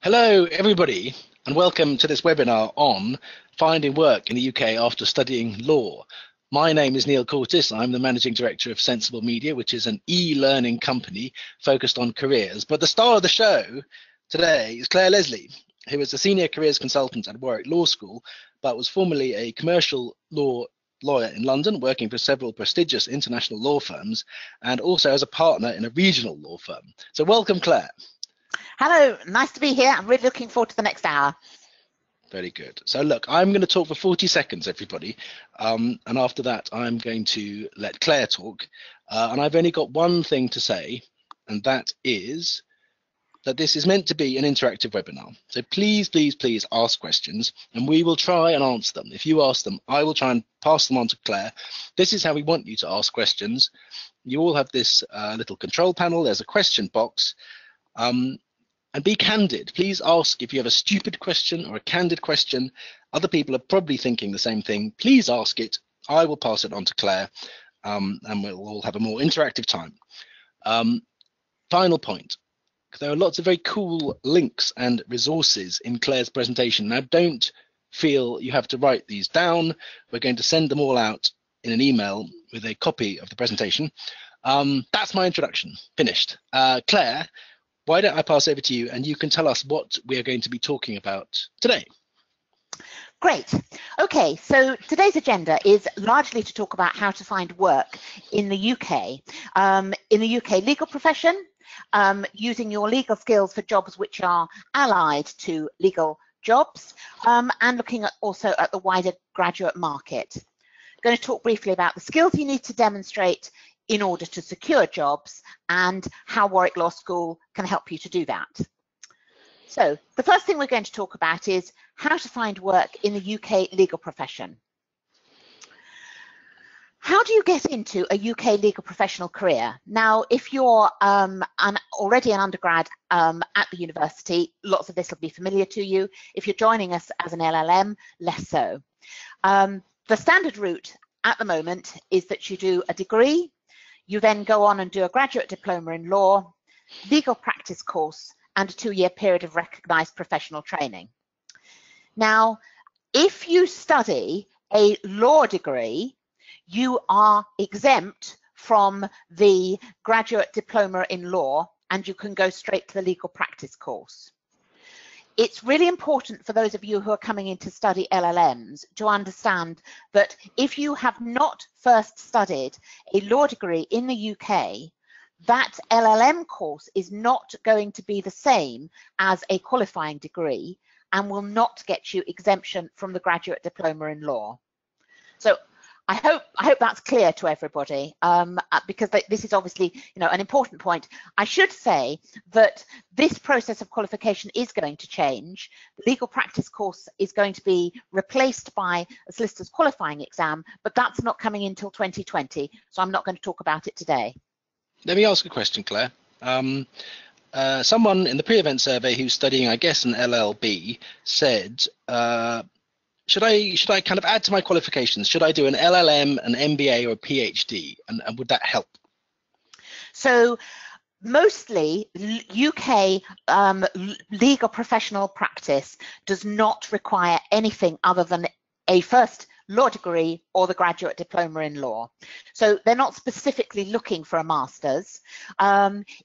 Hello, everybody, and welcome to this webinar on finding work in the UK after studying law. My name is Neil Cortis. I'm the Managing Director of Sensible Media, which is an e-learning company focused on careers. But the star of the show today is Claire Leslie, who is a Senior Careers Consultant at Warwick Law School, but was formerly a commercial law lawyer in London, working for several prestigious international law firms, and also as a partner in a regional law firm. So welcome, Claire. Hello, nice to be here. I'm really looking forward to the next hour. Very good. So look, I'm going to talk for 40 seconds, everybody. And after that, I'm going to let Claire talk. And I've only got one thing to say, and that is that this is meant to be an interactive webinar. So please, please, please ask questions, and we will try and answer them. If you ask them, I will try and pass them on to Claire. This is how we want you to ask questions. You all have this little control panel. There's a question box. And be candid. Please ask if you have a stupid question or a candid question. Other people are probably thinking the same thing. Please ask it. I will pass it on to Claire, and we'll all have a more interactive time. Final point. There are lots of very cool links and resources in Claire's presentation. Now, don't feel you have to write these down. We're going to send them all out in an email with a copy of the presentation. That's my introduction. Finished. Claire, why don't I pass over to you, and you can tell us what we are going to be talking about today. Great. Okay, so today's agenda is largely to talk about how to find work in the UK. In the UK legal profession, using your legal skills for jobs which are allied to legal jobs, and looking at also at the wider graduate market. I'm going to talk briefly about the skills you need to demonstrate in order to secure jobs and how Warwick Law School can help you to do that. So the first thing we're going to talk about is how to find work in the UK legal profession. How do you get into a UK legal professional career? Now, if you're already an undergrad at the university, lots of this will be familiar to you. If you're joining us as an LLM, less so. The standard route at the moment is that you do a degree. You then go on and do a graduate diploma in law, legal practice course, and a 2-year period of recognised professional training. Now, if you study a law degree, you are exempt from the graduate diploma in law, and you can go straight to the legal practice course. It's really important for those of you who are coming in to study LLMs to understand that if you have not first studied a law degree in the UK, that LLM course is not going to be the same as a qualifying degree and will not get you exemption from the graduate diploma in law. So I hope that's clear to everybody, because this is obviously, an important point. I should say that this process of qualification is going to change. The legal practice course is going to be replaced by a solicitor's qualifying exam, but that's not coming in until 2020, so I'm not going to talk about it today. Let me ask a question, Claire. Someone in the pre-event survey who's studying, I guess, an LLB said, should I kind of add to my qualifications? Should I do an LLM, an MBA, or a PhD? And would that help? So mostly UK legal professional practice does not require anything other than a first law degree or the graduate diploma in law. So they're not specifically looking for a master's.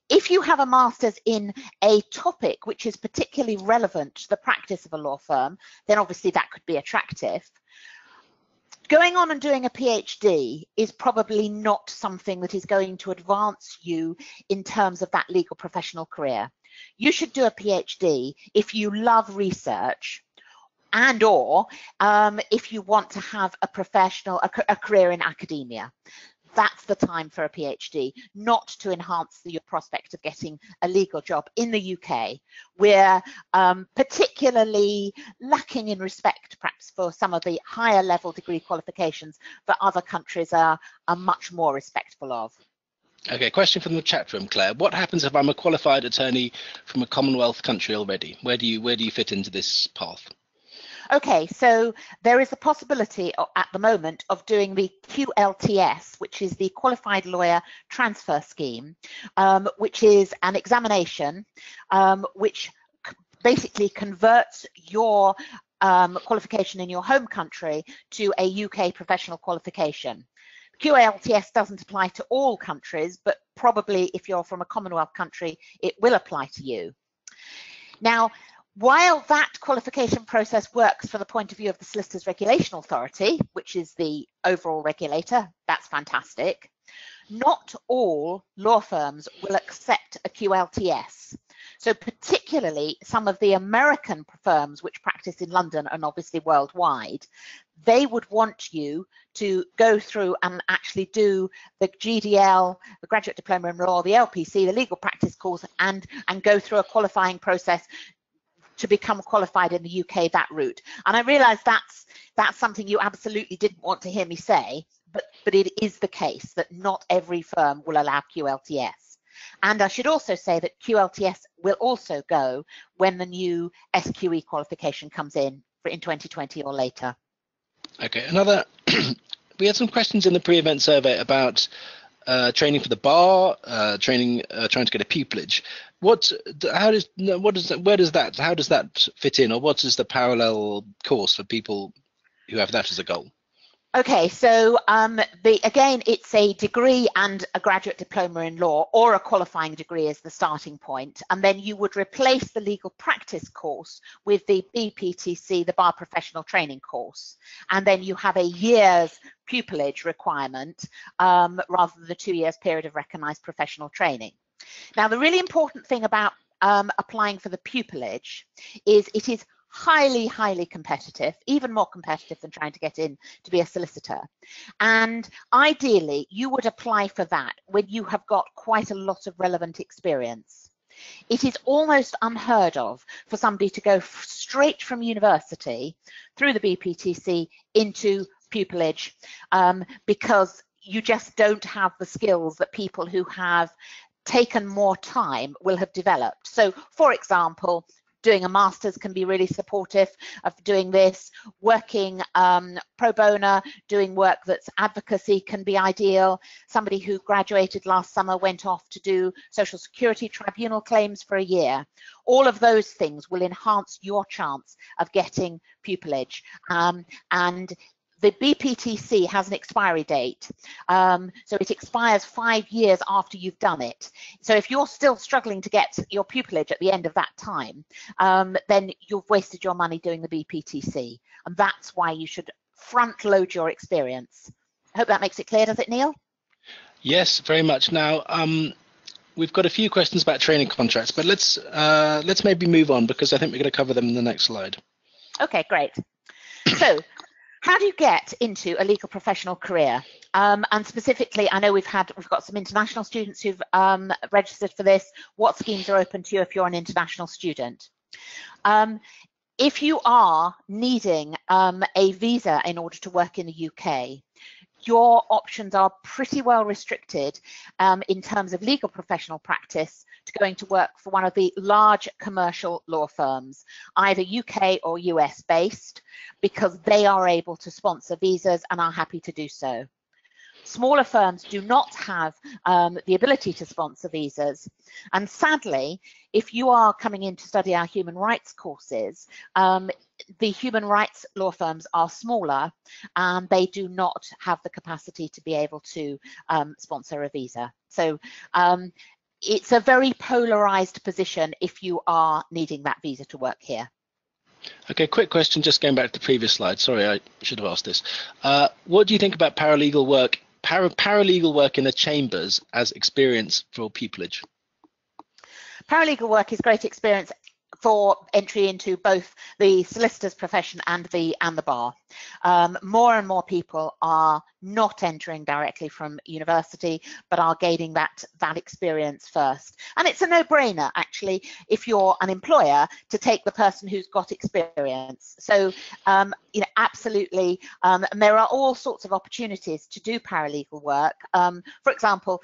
If you have a master's in a topic which is particularly relevant to the practice of a law firm, then obviously that could be attractive. Going on and doing a PhD is probably not something that is going to advance you in terms of that legal professional career. You should do a PhD if you love research, and or if you want to have a career in academia. That's the time for a PhD, not to enhance your prospect of getting a legal job in the UK. We're particularly lacking in respect, perhaps, for some of the higher level degree qualifications that other countries are much more respectful of. Okay, question from the chat room, Claire. What happens if I'm a qualified attorney from a Commonwealth country already? Where do you fit into this path? Okay, so there is a possibility at the moment of doing the QLTS, which is the Qualified Lawyer Transfer Scheme, which is an examination which basically converts your qualification in your home country to a UK professional qualification. QALTS doesn't apply to all countries, but probably if you're from a Commonwealth country, it will apply to you. Now, while that qualification process works from the point of view of the Solicitors Regulation Authority, which is the overall regulator, that's fantastic, not all law firms will accept a QLTS. So particularly some of the American firms which practice in London and obviously worldwide, they would want you to go through and actually do the GDL, the Graduate Diploma in Law, the LPC, the Legal Practice course, and go through a qualifying process to become qualified in the UK that route. And I realise that's something you absolutely didn't want to hear me say, but it is the case that not every firm will allow QLTS. And I should also say that QLTS will also go when the new SQE qualification comes in 2020 or later. Okay, we had some questions in the pre-event survey about training for the bar, trying to get a pupillage. How does that fit in, or what is the parallel course for people who have that as a goal? Okay, so again, it's a degree and a graduate diploma in law, or a qualifying degree as the starting point, and then you would replace the legal practice course with the BPTC, the Bar Professional Training course, and then you have a year's pupillage requirement rather than the 2 years period of recognised professional training. Now, the really important thing about applying for the pupillage is it is highly, highly competitive, even more competitive than trying to get in to be a solicitor. And ideally, you would apply for that when you have got quite a lot of relevant experience. It is almost unheard of for somebody to go straight from university through the BPTC into pupillage because you just don't have the skills that people who have taken more time will have developed. So, for example, doing a master's can be really supportive of doing this. Working pro bono, doing work that's advocacy can be ideal. Somebody who graduated last summer went off to do Social Security Tribunal claims for a year. All of those things will enhance your chance of getting pupillage. And the BPTC has an expiry date, so it expires 5 years after you've done it. So if you're still struggling to get your pupillage at the end of that time, then you've wasted your money doing the BPTC, and that's why you should front load your experience. I hope that makes it clear, does it, Neil? Yes, very much. Now, we've got a few questions about training contracts, but let's maybe move on, because I think we're going to cover them in the next slide. Okay, great. So, how do you get into a legal professional career? And specifically, I know we've got some international students who've registered for this. What schemes are open to you if you're an international student? If you are needing a visa in order to work in the UK, your options are pretty well restricted in terms of legal professional practice to going to work for one of the large commercial law firms, either UK or US based, because they are able to sponsor visas and are happy to do so. Smaller firms do not have the ability to sponsor visas, and sadly, if you are coming in to study our human rights courses, the human rights law firms are smaller and they do not have the capacity to be able to sponsor a visa. So it's a very polarized position if you are needing that visa to work here. Okay, quick question, just going back to the previous slide. Sorry, I should have asked this. What do you think about paralegal work in the chambers as experience for pupillage? Paralegal work is great experience for entry into both the solicitor's profession and the bar. More and more people are not entering directly from university, but are gaining that experience first. And it's a no-brainer, actually, if you're an employer, to take the person who's got experience. So, you know, absolutely, and there are all sorts of opportunities to do paralegal work. For example,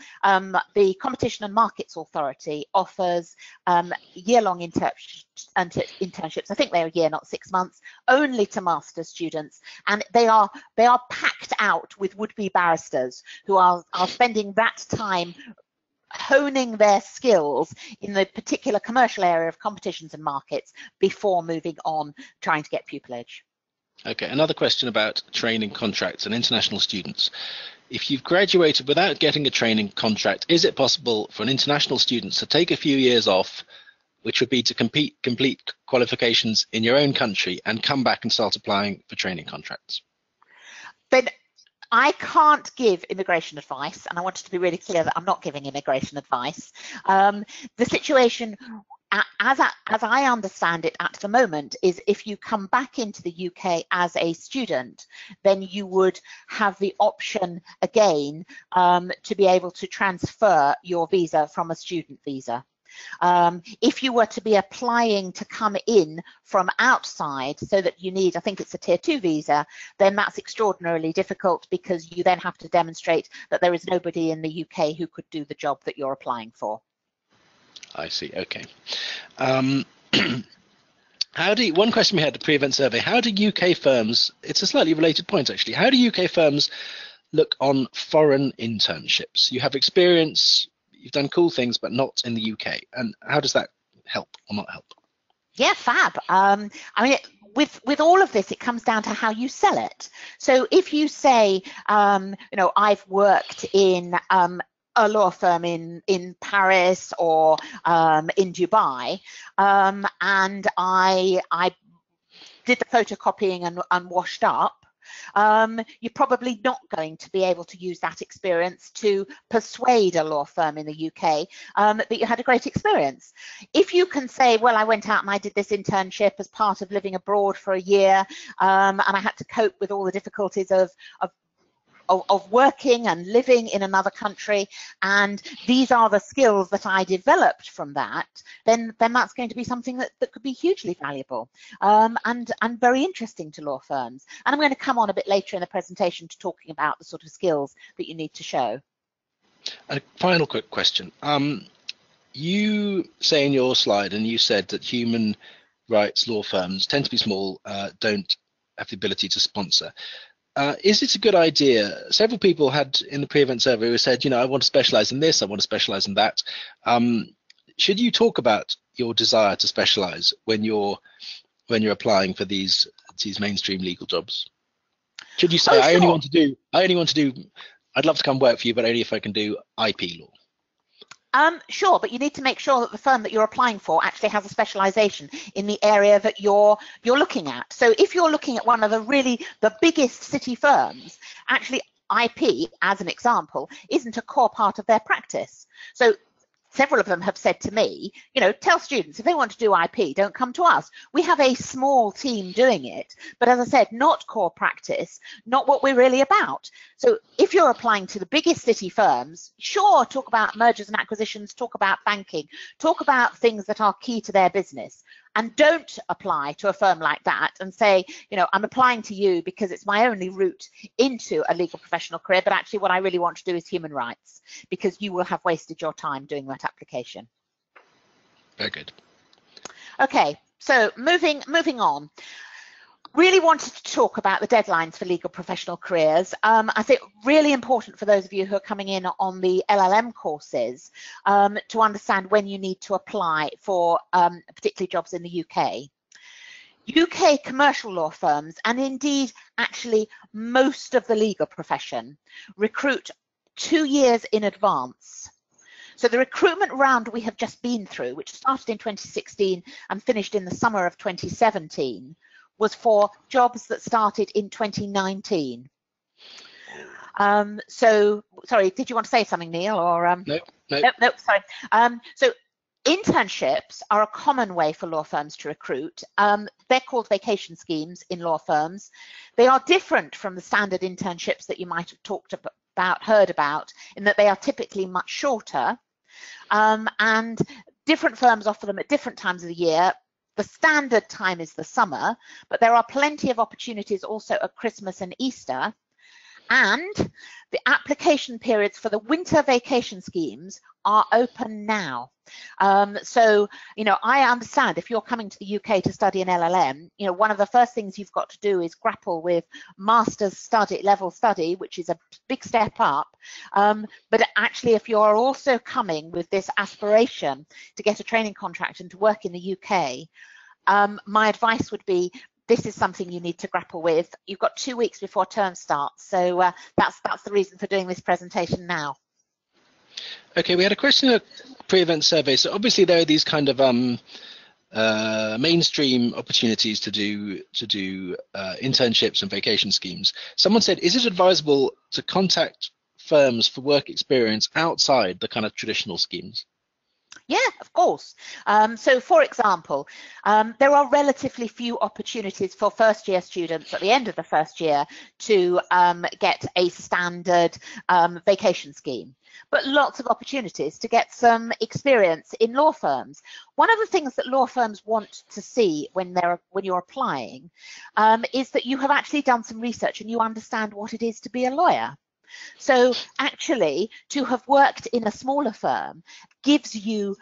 the Competition and Markets Authority offers year-long internships. I think they're a year, not 6 months, only to master's students, and they are packed out with would-be barristers who are spending that time honing their skills in the particular commercial area of competitions and markets before moving on trying to get pupillage. Okay, another question about training contracts and international students. If you've graduated without getting a training contract, is it possible for an international student to take a few years off, which would be to complete qualifications in your own country and come back and start applying for training contracts? Then I can't give immigration advice, and I wanted to be really clear that I'm not giving immigration advice. The situation, as I understand it at the moment, is if you come back into the UK as a student, then you would have the option again to be able to transfer your visa from a student visa. If you were to be applying to come in from outside, so that you need, I think it's a tier 2 visa, then that's extraordinarily difficult, because you then have to demonstrate that there is nobody in the UK who could do the job that you're applying for. I see. Okay. One question we had at the pre-event survey, how do UK firms, it's a slightly related point actually, how do UK firms look on foreign internships? You have experience, you've done cool things, but not in the UK. And how does that help or not help? Yeah, fab. I mean, with all of this, it comes down to how you sell it. So if you say, you know, I've worked in a law firm in Paris or in Dubai, and I did the photocopying and washed up, you're probably not going to be able to use that experience to persuade a law firm in the UK that you had a great experience. If you can say, well, I went out and I did this internship as part of living abroad for a year, and I had to cope with all the difficulties of working and living in another country, and these are the skills that I developed from that, then that's going to be something that could be hugely valuable and very interesting to law firms. And I'm going to come on a bit later in the presentation to talking about the sort of skills that you need to show. A final quick question. You say in your slide, and you said that human rights law firms tend to be small, don't have the ability to sponsor. Is it a good idea? Several people had in the pre-event survey who said, you know, I want to specialize in this, I want to specialize in that. Should you talk about your desire to specialize when you're applying for these mainstream legal jobs? Should you say, sure. I only want to do, I'd love to come work for you, but only if I can do IP law? Sure, but you need to make sure that the firm that you're applying for actually has a specialization in the area that you're looking at. So if you're looking at one of the biggest city firms, actually IP, as an example, isn't a core part of their practice. So several of them have said to me, you know, tell students if they want to do IP, don't come to us. We have a small team doing it, but as I said, not core practice, not what we're really about. So if you're applying to the biggest city firms, sure, talk about mergers and acquisitions, talk about banking, talk about things that are key to their business. And don't apply to a firm like that and say, you know, I'm applying to you because it's my only route into a legal professional career, but actually what I really want to do is human rights, because you will have wasted your time doing that application. Very good. Okay, so moving on. Really wanted to talk about the deadlines for legal professional careers. I think really important for those of you who are coming in on the LLM courses to understand when you need to apply for particularly jobs in the UK. UK commercial law firms, and indeed actually most of the legal profession, recruit 2 years in advance. So the recruitment round we have just been through, which started in 2016 and finished in the summer of 2017, was for jobs that started in 2019. So, sorry, did you want to say something, Neil? Or No, sorry. So internships are a common way for law firms to recruit. They're called vacation schemes in law firms. They are different from the standard internships that you might have heard about, in that they are typically much shorter, and different firms offer them at different times of the year. The standard time is the summer, but there are plenty of opportunities also at Christmas and Easter. And the application periods for the winter vacation schemes are open now. So, I understand if you're coming to the UK to study an LLM, one of the first things you've got to do is grapple with master's level study, which is a big step up. But actually, if you're also coming with this aspiration to get a training contract and to work in the UK, my advice would be, this is something you need to grapple with. You've got 2 weeks before term starts, so that's the reason for doing this presentation now. Okay, we had a question in a pre-event survey. So obviously there are these kind of mainstream opportunities to do internships and vacation schemes. Someone said, is it advisable to contact firms for work experience outside the kind of traditional schemes? Yeah, of course. So, for example, there are relatively few opportunities for first-year students at the end of the first year to get a standard vacation scheme, but lots of opportunities to get some experience in law firms. One of the things that law firms want to see when you're applying is that you have actually done some research and you understand what it is to be a lawyer. So actually, to have worked in a smaller firm gives you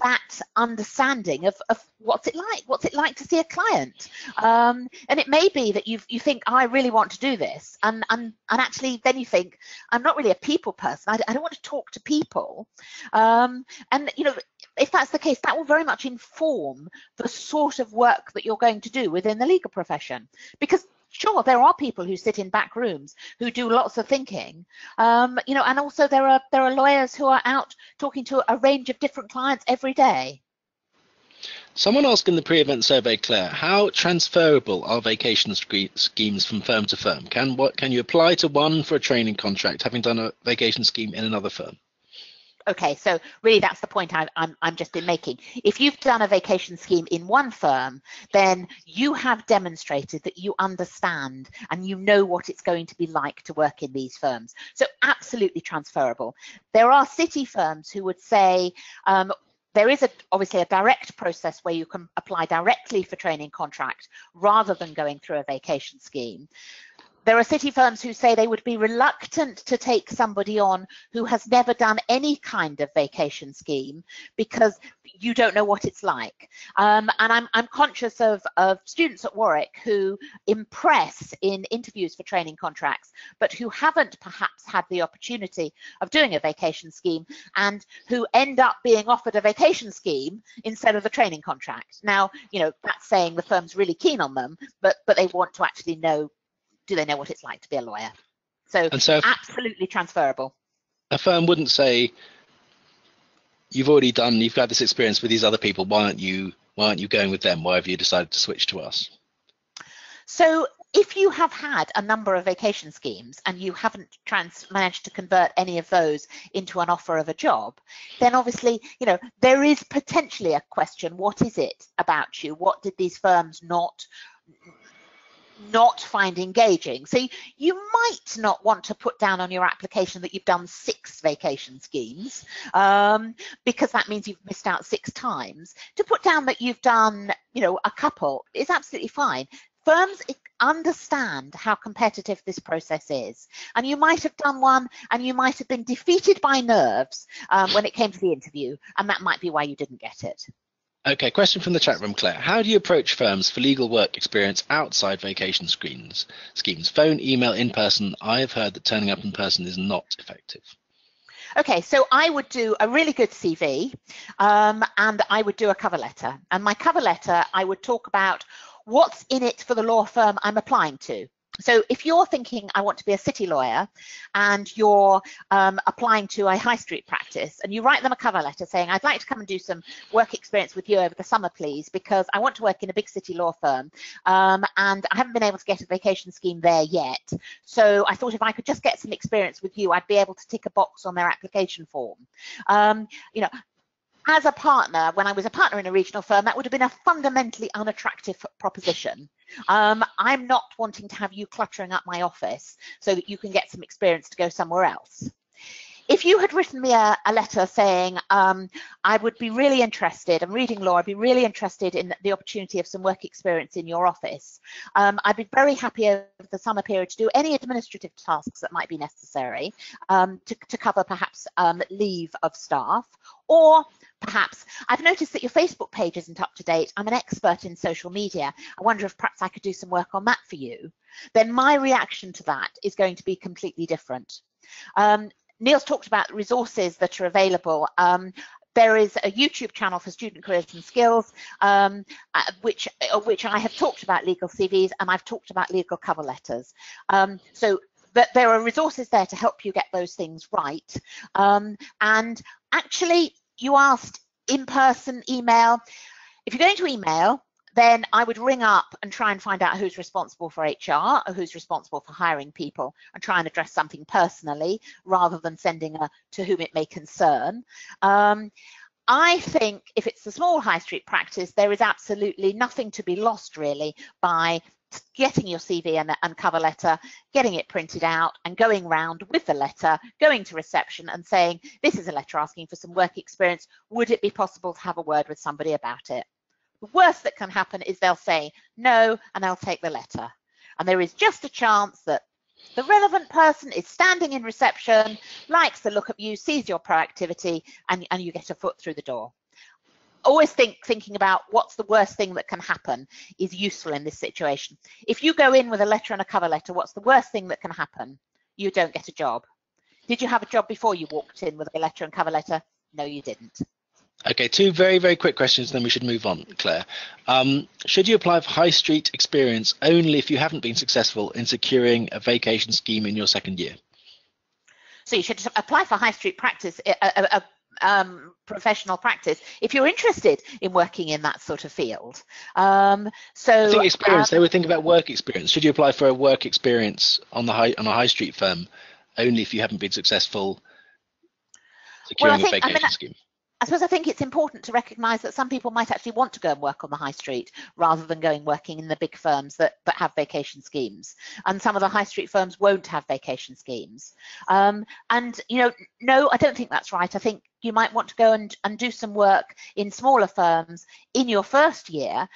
that understanding of what's it like to see a client, and it may be that you think, I really want to do this, and actually then you think, I'm not really a people person, I don't want to talk to people, and if that's the case, that will very much inform the sort of work that you're going to do within the legal profession, because sure, there are people who sit in back rooms who do lots of thinking, and also there are lawyers who are out talking to a range of different clients every day. Someone asked in the pre-event survey, Claire, how transferable are vacation schemes from firm to firm? Can you apply to one for a training contract, having done a vacation scheme in another firm? Okay, so really that's the point I'm just been making. If you've done a vacation scheme in one firm, then you have demonstrated that you understand and you know what it's going to be like to work in these firms. So absolutely transferable. There are city firms who would say, there is obviously a direct process where you can apply directly for training contract rather than going through a vacation scheme. There are city firms who say they would be reluctant to take somebody on who has never done any kind of vacation scheme because you don't know what it's like. And I'm conscious of students at Warwick who impress in interviews for training contracts, but who haven't perhaps had the opportunity of doing a vacation scheme and who end up being offered a vacation scheme instead of the training contract. Now, that's saying the firm's really keen on them, but they want to actually know, do they know what it's like to be a lawyer? So absolutely transferable. A firm wouldn't say, you've had this experience with these other people, why aren't you going with them? Why have you decided to switch to us? So if you have had a number of vacation schemes and you haven't managed to convert any of those into an offer of a job, then obviously, there is potentially a question, what is it about you? What did these firms not find engaging? So you might not want to put down on your application that you've done 6 vacation schemes, because that means you've missed out 6 times. To put down that you've done, a couple is absolutely fine. Firms understand how competitive this process is, and you might have done one and you might have been defeated by nerves when it came to the interview, and that might be why you didn't get it. Okay, question from the chat room, Claire. How do you approach firms for legal work experience outside vacation schemes? Phone, email, in person? I have heard that turning up in person is not effective. Okay, so I would do a really good CV, and I would do a cover letter. And my cover letter, I would talk about what's in it for the law firm I'm applying to. So if you're thinking, I want to be a city lawyer, and you're applying to a high street practice, and you write them a cover letter saying, I'd like to come and do some work experience with you over the summer, please, because I want to work in a big city law firm, and I haven't been able to get a vacation scheme there yet. So I thought if I could just get some experience with you, I'd be able to tick a box on their application form. As a partner, when I was a partner in a regional firm, that would have been a fundamentally unattractive proposition. I'm not wanting to have you cluttering up my office so that you can get some experience to go somewhere else. If you had written me a letter saying, I would be really interested, I'm reading law, I'd be really interested in the opportunity of some work experience in your office, I'd be very happy over the summer period to do any administrative tasks that might be necessary to cover perhaps leave of staff Or perhaps, I've noticed that your Facebook page isn't up to date. I'm an expert in social media. I wonder if perhaps I could do some work on that for you. Then my reaction to that is going to be completely different. Neil's talked about resources that are available. There is a YouTube channel for student careers and skills, which I have talked about legal CVs, and I've talked about legal cover letters. So there are resources there to help you get those things right. And actually, you asked in-person, email. If you're going to email, then I would ring up and try and find out who's responsible for HR or who's responsible for hiring people and try and address something personally rather than sending a to whom it may concern. I think if it's a small high street practice, there is absolutely nothing to be lost really by getting your CV and cover letter, getting it printed out and going round with the letter, going to reception and saying, this is a letter asking for some work experience. Would it be possible to have a word with somebody about it? The worst that can happen is they'll say no and they'll take the letter. And there is just a chance that the relevant person is standing in reception, likes the look of you, sees your proactivity, and you get a foot through the door. Always thinking about what's the worst thing that can happen is useful in this situation. If you go in with a letter and a cover letter, what's the worst thing that can happen? You don't get a job. Did you have a job before you walked in with a letter and cover letter? No, you didn't. Okay, two very, very quick questions, then we should move on, Claire. Should you apply for high street experience only if you haven't been successful in securing a vacation scheme in your second year? So you should apply for high street practice, professional practice, if you're interested in working in that sort of field. I think experience. They were thinking about work experience. Should you apply for a work experience on a high street firm only if you haven't been successful securing a vacation scheme? I suppose I think it's important to recognise that some people might actually want to go and work on the high street rather than working in the big firms that have vacation schemes. And some of the high street firms won't have vacation schemes. And, no, I don't think that's right. I think you might want to go and do some work in smaller firms in your first year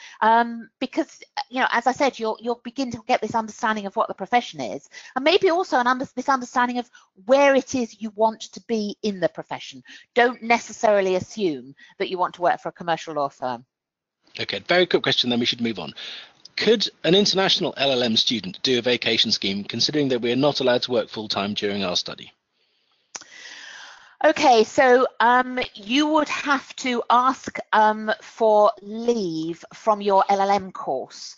because, as I said, you'll begin to get this understanding of what the profession is, and maybe also this understanding of where it is you want to be in the profession. Don't necessarily assume that you want to work for a commercial law firm. Okay, very quick question, then we should move on. Could an international LLM student do a vacation scheme, considering that we are not allowed to work full-time during our study? Okay, so you would have to ask for leave from your LLM course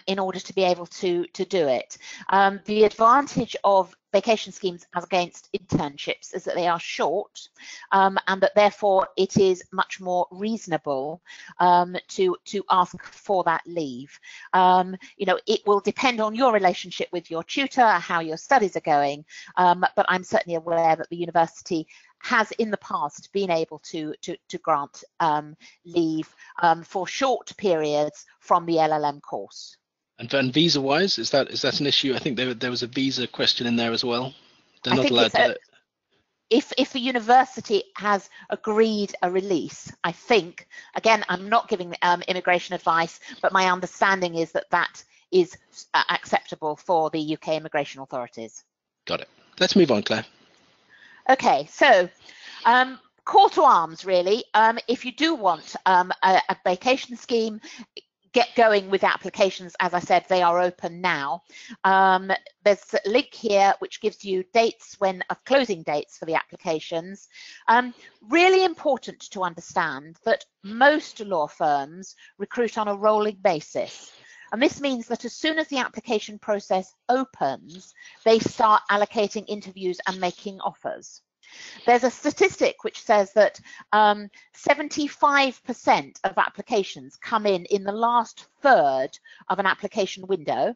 in order to be able to do it. The advantage of vacation schemes as against internships is that they are short and that therefore it is much more reasonable to ask for that leave. It will depend on your relationship with your tutor, how your studies are going, but I'm certainly aware that the university has in the past been able to grant leave for short periods from the LLM course. And visa-wise, is that an issue? I think there was a visa question in there as well. They're not allowed to. If the university has agreed a release, I think, again, I'm not giving immigration advice, but my understanding is that is acceptable for the UK immigration authorities. Got it. Let's move on, Claire. Okay, so call to arms, really. If you do want a vacation scheme, get going with applications. As I said, they are open now. There's a link here which gives you dates closing dates for the applications. Really important to understand that most law firms recruit on a rolling basis. And this means that as soon as the application process opens, they start allocating interviews and making offers. There's a statistic which says that 75% of applications come in the last third of an application window.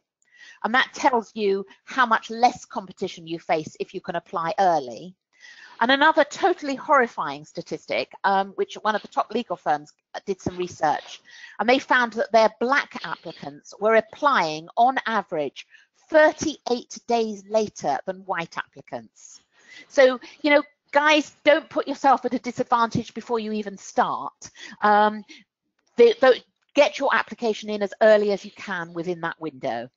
And that tells you how much less competition you face if you can apply early. And another totally horrifying statistic, which one of the top legal firms did some research, and they found that their black applicants were applying on average 38 days later than white applicants. So, guys, don't put yourself at a disadvantage before you even start. Get your application in as early as you can within that window.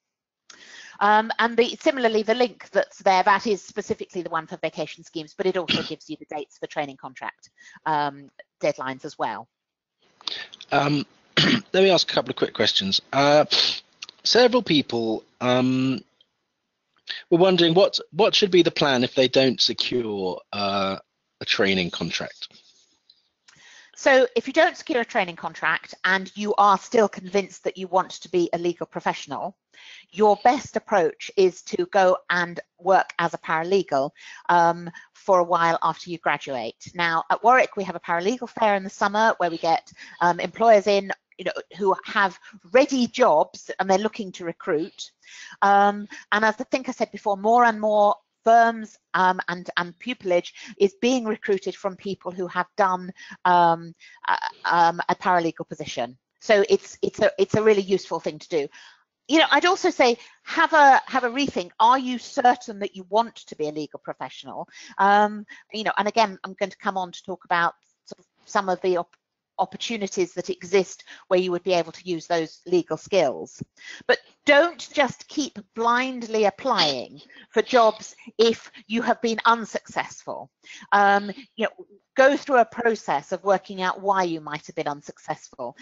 And similarly, the link that's there, that is specifically the one for vacation schemes, but it also gives you the dates for training contract deadlines as well. Let me ask a couple of quick questions. Several people were wondering what should be the plan if they don't secure a training contract. So if you don't secure a training contract and you are still convinced that you want to be a legal professional, your best approach is to go and work as a paralegal for a while after you graduate. Now, at Warwick, we have a paralegal fair in the summer where we get employers in, who have ready jobs and they're looking to recruit. And as I think I said before, more and more firms and pupillage is being recruited from people who have done a paralegal position. So it's a really useful thing to do. I'd also say have a rethink. Are you certain that you want to be a legal professional? And again, I'm going to come on to talk about sort of some of the opportunities that exist where you would be able to use those legal skills. But don't just keep blindly applying for jobs if you have been unsuccessful. Go through a process of working out why you might have been unsuccessful.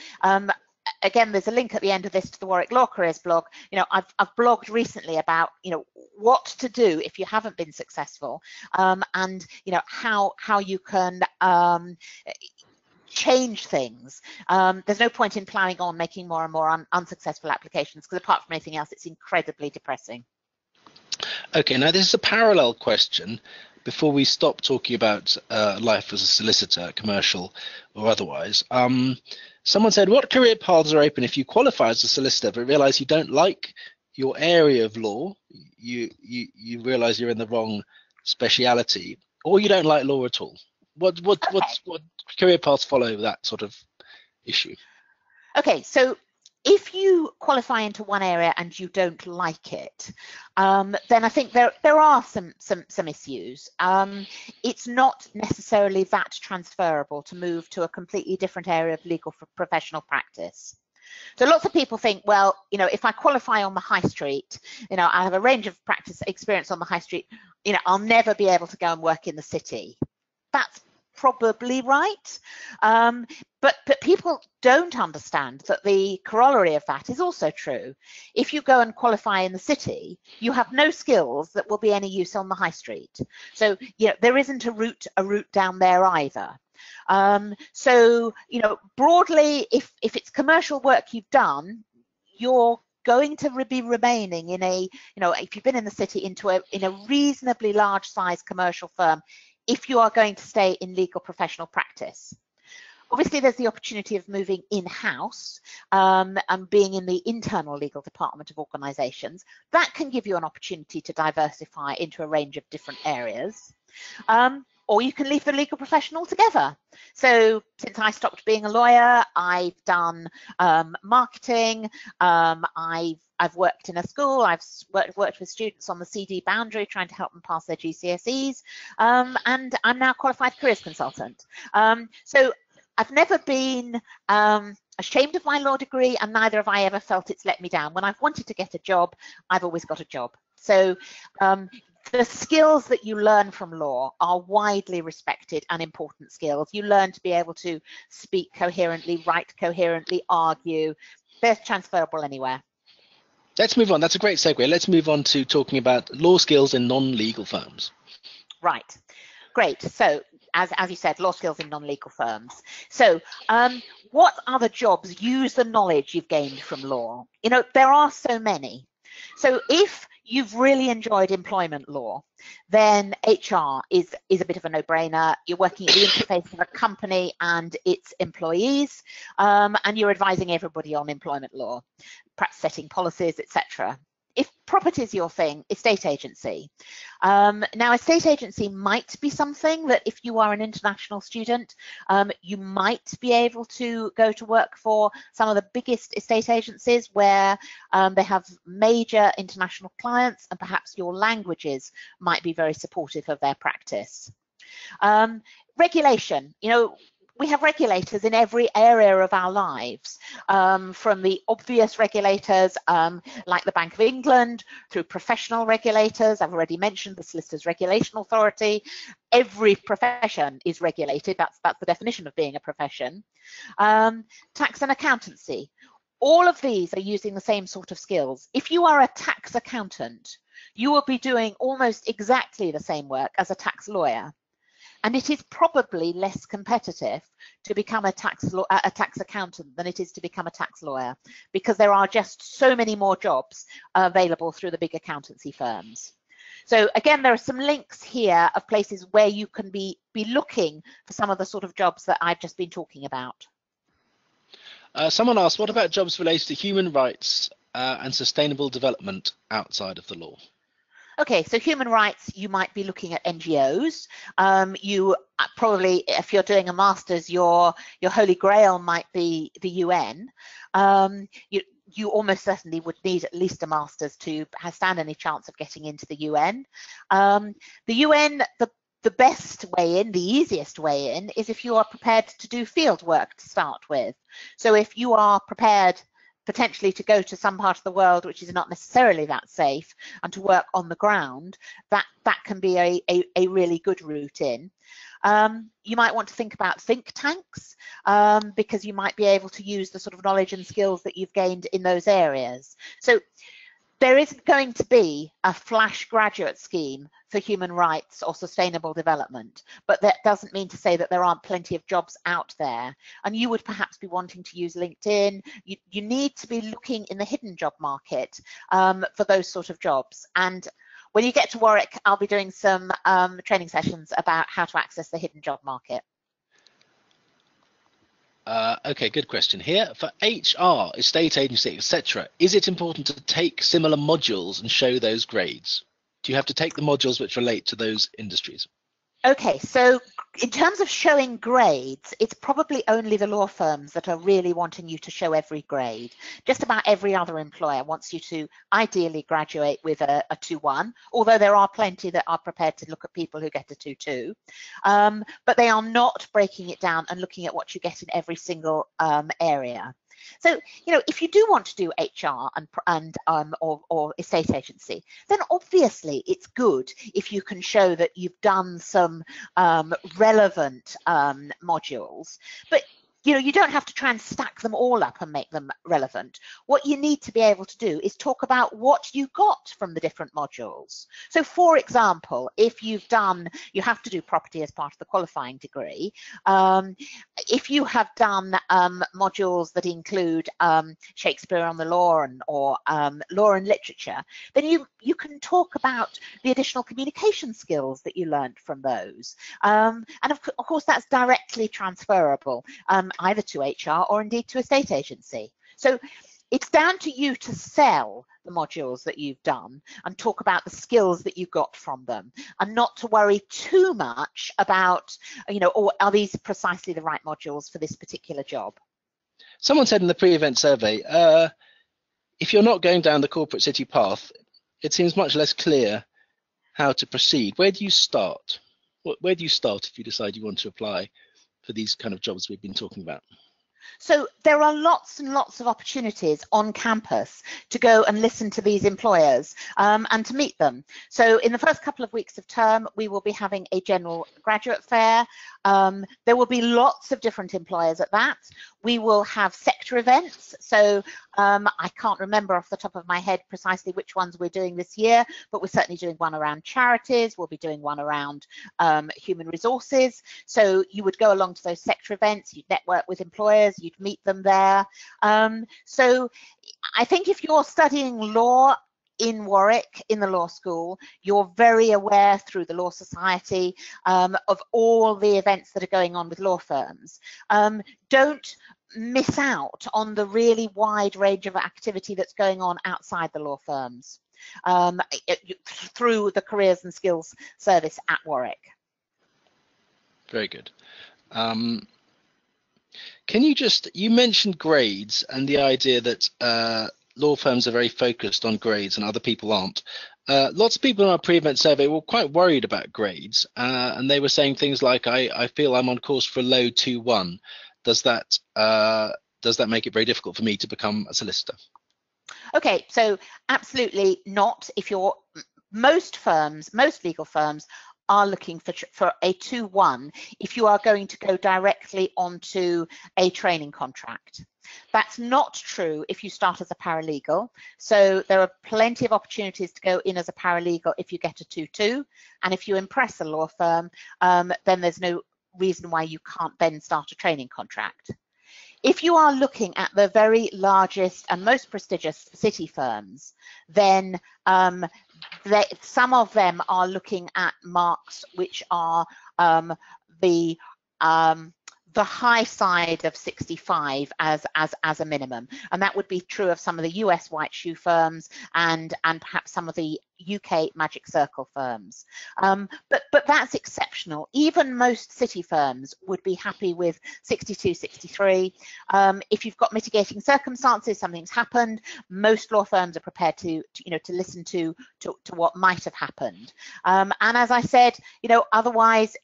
Again, there's a link at the end of this to the Warwick Law Careers blog. I've blogged recently about what to do if you haven't been successful, and how you can change things. There's no point in plowing on making more and more unsuccessful applications, because apart from anything else, it's incredibly depressing. Okay, now this is a parallel question. Before we stop talking about life as a solicitor, commercial or otherwise, someone said, what career paths are open if you qualify as a solicitor but realize you don't like your area of law, you realize you're in the wrong speciality, or you don't like law at all? What career paths follow that sort of issue? Okay, so if you qualify into one area and you don't like it, then I think there are some issues. It's not necessarily that transferable to move to a completely different area of legal professional practice. So lots of people think, well, if I qualify on the high street, I have a range of practice experience on the high street, I'll never be able to go and work in the city. That's probably right, but people don't understand that the corollary of that is also true. If you go and qualify in the city, you have no skills that will be any use on the high street. So there isn't a route down there either. So broadly, if it's commercial work you've done, you're going to be remaining in a if you've been in the city in a reasonably large size commercial firm, if you are going to stay in legal professional practice. Obviously, there's the opportunity of moving in-house and being in the internal legal department of organisations. That can give you an opportunity to diversify into a range of different areas. Or you can leave the legal profession altogether. So since I stopped being a lawyer, I've done marketing, I've worked in a school, I've worked with students on the CD boundary trying to help them pass their GCSEs, and I'm now a qualified careers consultant. So I've never been ashamed of my law degree, and neither have I ever felt it's let me down. When I've wanted to get a job, I've always got a job. So the skills that you learn from law are widely respected and important skills. You learn to be able to speak coherently, write coherently, argue. They're transferable anywhere. Let's move on. That's a great segue. Let's move on to talking about law skills in non-legal firms. Right. Great. So as you said, law skills in non-legal firms. So what other jobs use the knowledge you've gained from law? There are so many. So if you've really enjoyed employment law, then HR is a bit of a no-brainer. You're working at the interface of a company and its employees, and you're advising everybody on employment law, perhaps setting policies, etc. If property is your thing, estate agency. Now, estate agency might be something that if you are an international student, you might be able to go to work for some of the biggest estate agencies where they have major international clients, and perhaps your languages might be very supportive of their practice. Regulation, we have regulators in every area of our lives, from the obvious regulators like the Bank of England, through professional regulators. I've already mentioned the Solicitors Regulation Authority. Every profession is regulated. That's the definition of being a profession. Tax and accountancy. All of these are using the same sort of skills. If you are a tax accountant, you will be doing almost exactly the same work as a tax lawyer. And it is probably less competitive to become a tax accountant than it is to become a tax lawyer, because there are just so many more jobs available through the big accountancy firms. So again, there are some links here of places where you can be looking for some of the sort of jobs that I've just been talking about. Someone asked, what about jobs related to human rights and sustainable development outside of the law? Okay, so human rights, you might be looking at NGOs. You probably, if you're doing a master's, your holy grail might be the UN. You almost certainly would need at least a master's to stand any chance of getting into the UN. The UN, the best way in, the easiest way in, is if you are prepared to do field work to start with. So if you are prepared potentially to go to some part of the world which is not necessarily that safe and to work on the ground, that can be a really good route in. You might want to think about think tanks, because you might be able to use the sort of knowledge and skills that you've gained in those areas. So there isn't going to be a flash graduate scheme for human rights or sustainable development, but that doesn't mean to say that there aren't plenty of jobs out there. And you would perhaps be wanting to use LinkedIn. You need to be looking in the hidden job market for those sort of jobs. And when you get to Warwick, I'll be doing some training sessions about how to access the hidden job market. Okay, good question here. For HR, estate agency, etc., is it important to take similar modules and show those grades? Do you have to take the modules which relate to those industries? Okay, so in terms of showing grades, it's probably only the law firms that are really wanting you to show every grade. Just about every other employer wants you to ideally graduate with a 2-1, although there are plenty that are prepared to look at people who get a 2-2. But they are not breaking it down and looking at what you get in every single area. So, if you do want to do HR or estate agency, then obviously it's good if you can show that you've done some relevant modules. But you don't have to try and stack them all up and make them relevant. What you need to be able to do is talk about what you got from the different modules. So for example, if you have to do property as part of the qualifying degree. If you have done modules that include Shakespeare on the law or law and literature, then you can talk about the additional communication skills that you learned from those. And of course, that's directly transferable. Either to HR or indeed to a estate agency. So it's down to you to sell the modules that you've done and talk about the skills that you got from them, and not to worry too much about, or are these precisely the right modules for this particular job? Someone said in the pre-event survey, if you're not going down the corporate city path, it seems much less clear how to proceed. Where do you start? Where do you start if you decide you want to apply for these kind of jobs we've been talking about? So there are lots and lots of opportunities on campus to go and listen to these employers and to meet them. So in the first couple of weeks of term, we will be having a general graduate fair. There will be lots of different employers at that. We will have sector events. So I can't remember off the top of my head precisely which ones we're doing this year, but we're certainly doing one around charities. We'll be doing one around human resources. So you would go along to those sector events, you'd network with employers, you'd meet them there. So I think if you're studying law in Warwick, in the law school, you're very aware through the Law Society of all the events that are going on with law firms. Don't miss out on the really wide range of activity that's going on outside the law firms through the Careers and Skills Service at Warwick. Very good. Can you mentioned grades and the idea that law firms are very focused on grades and other people aren't. Lots of people in our pre-event survey were quite worried about grades, and they were saying things like, I feel I'm on course for a low 2-1. Does that make it very difficult for me to become a solicitor? Okay, so absolutely not. If you're most legal firms are looking for a 2-1 if you are going to go directly onto a training contract. That's not true if you start as a paralegal. So there are plenty of opportunities to go in as a paralegal if you get a 2-2, and if you impress a law firm, then there's no reason why you can't then start a training contract. If you are looking at the very largest and most prestigious city firms, then some of them are looking at marks which are the high side of 65 as a minimum, and that would be true of some of the US white shoe firms and perhaps some of the UK Magic Circle firms. But that's exceptional. Even most city firms would be happy with 62, 63. If you've got mitigating circumstances, something's happened, most law firms are prepared to listen to what might have happened. And as I said, otherwise,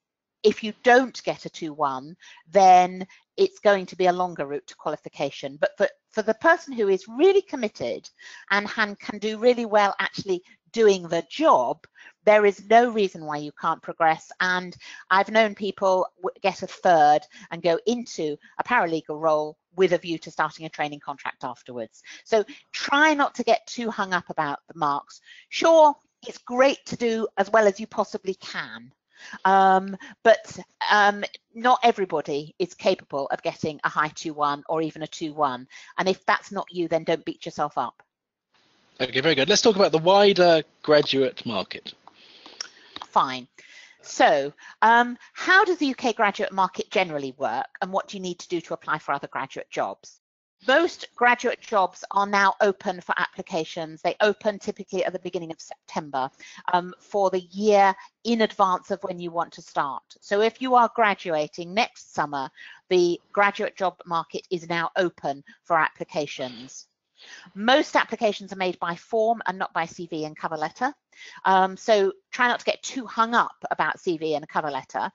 if you don't get a 2-1, then it's going to be a longer route to qualification. But for the person who is really committed and can do really well actually doing the job, there is no reason why you can't progress. And I've known people get a 3rd and go into a paralegal role with a view to starting a training contract afterwards. So try not to get too hung up about the marks. Sure, it's great to do as well as you possibly can. But not everybody is capable of getting a high 2-1 or even a 2-1. And if that's not you, then don't beat yourself up. Okay, very good. Let's talk about the wider graduate market. Fine. So how does the UK graduate market generally work, and what do you need to do to apply for other graduate jobs? Most graduate jobs are now open for applications. They open typically at the beginning of September for the year in advance of when you want to start. So if you are graduating next summer, the graduate job market is now open for applications. Most applications are made by form and not by CV and cover letter. So try not to get too hung up about CV and a cover letter.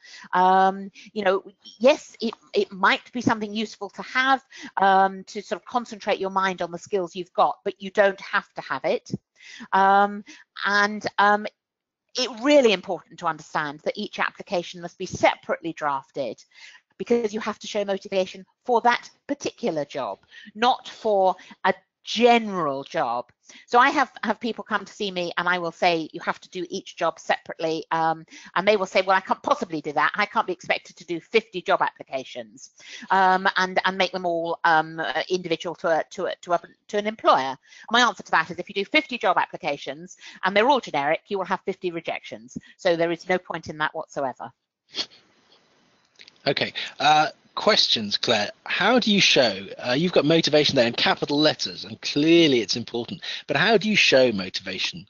Yes, it might be something useful to have to sort of concentrate your mind on the skills you've got, but you don't have to have it. It's really important to understand that each application must be separately drafted, because you have to show motivation for that particular job, not for a general job. So I have people come to see me and I will say you have to do each job separately, and they will say, well, I can't possibly do that. I can't be expected to do 50 job applications and make them all individual to an employer. My answer to that is, if you do 50 job applications and they're all generic, you will have 50 rejections. So there is no point in that whatsoever. Okay. Questions, Claire. How do you show, you've got motivation there in capital letters, and clearly it's important, but how do you show motivation?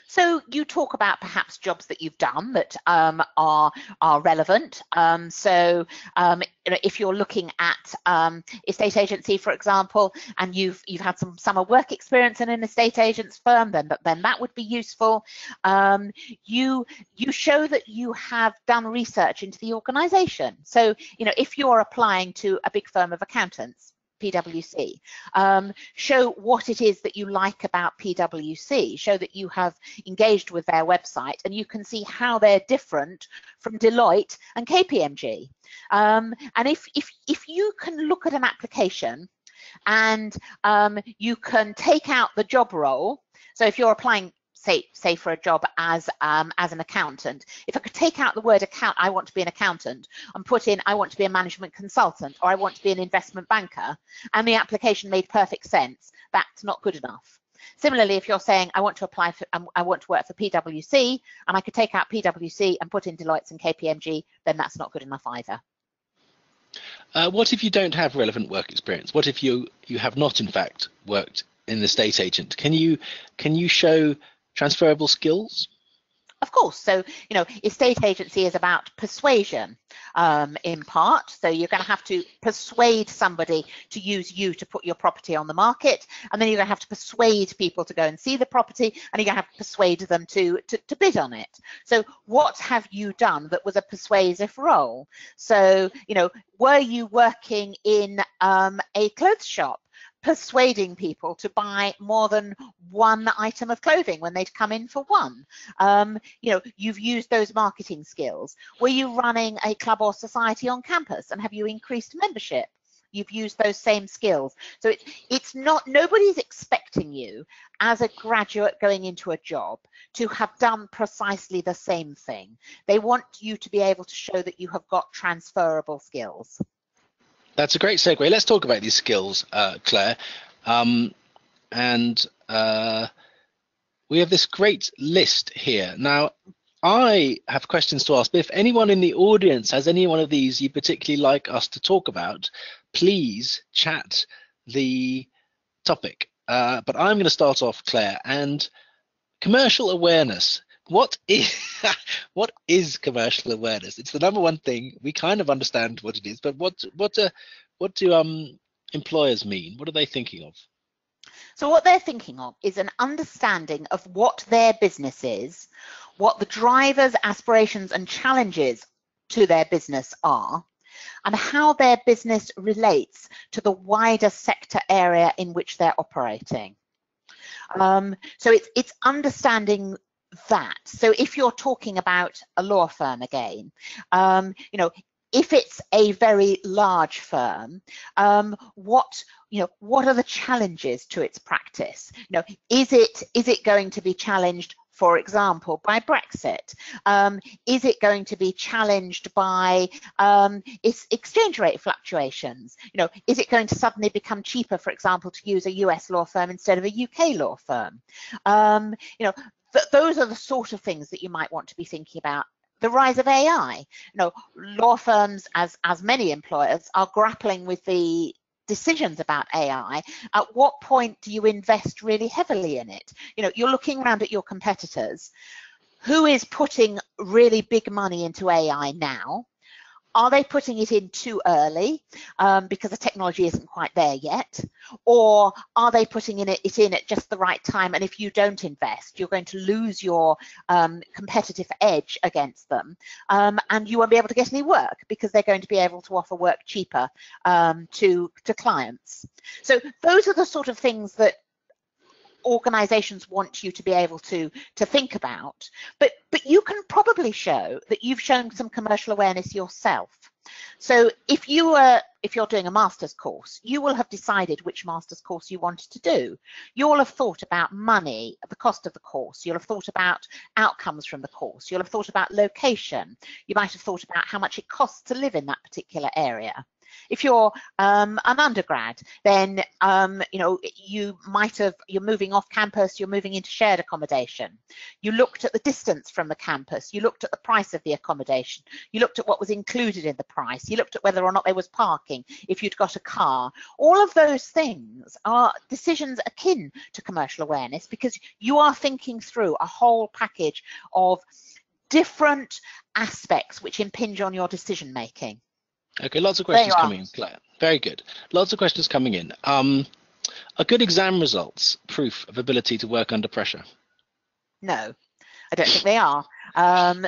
So you talk about perhaps jobs that you've done that are relevant. If you're looking at estate agency, for example, and you've had some summer work experience in an estate agent's firm, then that would be useful. You show that you have done research into the organisation. So if you're applying to a big firm of accountants, PwC, show what it is that you like about PwC, show that you have engaged with their website and you can see how they're different from Deloitte and KPMG. And if you can look at an application and you can take out the job role, so if you're applying say for a job as an accountant, if I could take out the word account, I want to be an accountant, and put in I want to be a management consultant or I want to be an investment banker, and the application made perfect sense, that's not good enough. Similarly, if you're saying I want to apply for, I want to work for PwC, and I could take out PwC and put in Deloitte and KPMG, then that's not good enough either. What if you don't have relevant work experience? What if you have not in fact worked in the estate agent? Can you show transferable skills? Of course. So, you know, estate agency is about persuasion in part. So you're going to have to persuade somebody to use you to put your property on the market. And then you're going to have to persuade people to go and see the property. And you're going to have to persuade them to bid on it. So what have you done that was a persuasive role? So, you know, were you working in a clothes shop, persuading people to buy more than one item of clothing when they'd come in for one? You know, you've used those marketing skills. Were you running a club or society on campus, and have you increased membership? You've used those same skills. So it's not, nobody's expecting you as a graduate going into a job to have done precisely the same thing. They want you to be able to show that you have got transferable skills. That's a great segue. Let's talk about these skills, Claire. We have this great list here. Now, I have questions to ask, but if anyone in the audience has any one of these you particularly like us to talk about, please chat the topic. But I'm going to start off, Claire, and commercial awareness. What is commercial awareness? It's the number one thing. We kind of understand what it is, but what do employers mean? What are they thinking of? So what they're thinking of is an understanding of what their business is, what the drivers, aspirations and challenges to their business are, and how their business relates to the wider sector area in which they're operating. So it's understanding that. So if you're talking about a law firm again, you know, if it's a very large firm, what are the challenges to its practice? You know, is it going to be challenged, for example, by Brexit? Is it going to be challenged by its exchange rate fluctuations? You know, is it going to suddenly become cheaper, for example, to use a US law firm instead of a UK law firm? You know, those are the sort of things that you might want to be thinking about. The rise of AI. You know, law firms, as many employers, are grappling with the decisions about AI. At what point do you invest really heavily in it? You know, you're looking around at your competitors. Who is putting really big money into AI now? Are they putting it in too early because the technology isn't quite there yet? Or are they putting it in at just the right time? And if you don't invest, you're going to lose your competitive edge against them, and you won't be able to get any work because they're going to be able to offer work cheaper to clients. So those are the sort of things that organizations want you to be able to think about, but you can probably show that you've shown some commercial awareness yourself. So if you're doing a master's course, you will have decided which master's course you wanted to do. You'll have thought about money, the cost of the course. You'll have thought about outcomes from the course. You'll have thought about location. You might have thought about how much it costs to live in that particular area. If you're an undergrad, then you know, you're moving off campus, you're moving into shared accommodation. You looked at the distance from the campus, you looked at the price of the accommodation, you looked at what was included in the price, you looked at whether or not there was parking, if you'd got a car. All of those things are decisions akin to commercial awareness because you are thinking through a whole package of different aspects which impinge on your decision making. Okay, lots of questions coming in, Claire. Very good. Lots of questions coming in. Are good exam results proof of ability to work under pressure? No, I don't think they are.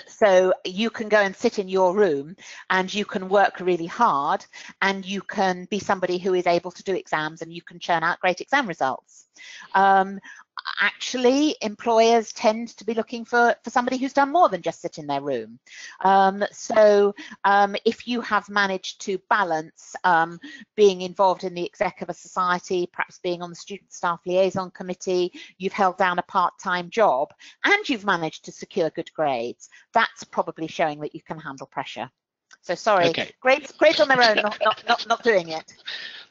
So you can go and sit in your room and you can work really hard and you can be somebody who is able to do exams and you can churn out great exam results. Actually, employers tend to be looking for somebody who's done more than just sit in their room. So if you have managed to balance being involved in the exec of a society, perhaps being on the student staff liaison committee, you've held down a part-time job, and you've managed to secure good grades, that's probably showing that you can handle pressure. So sorry, okay. Grades on their own, not doing it.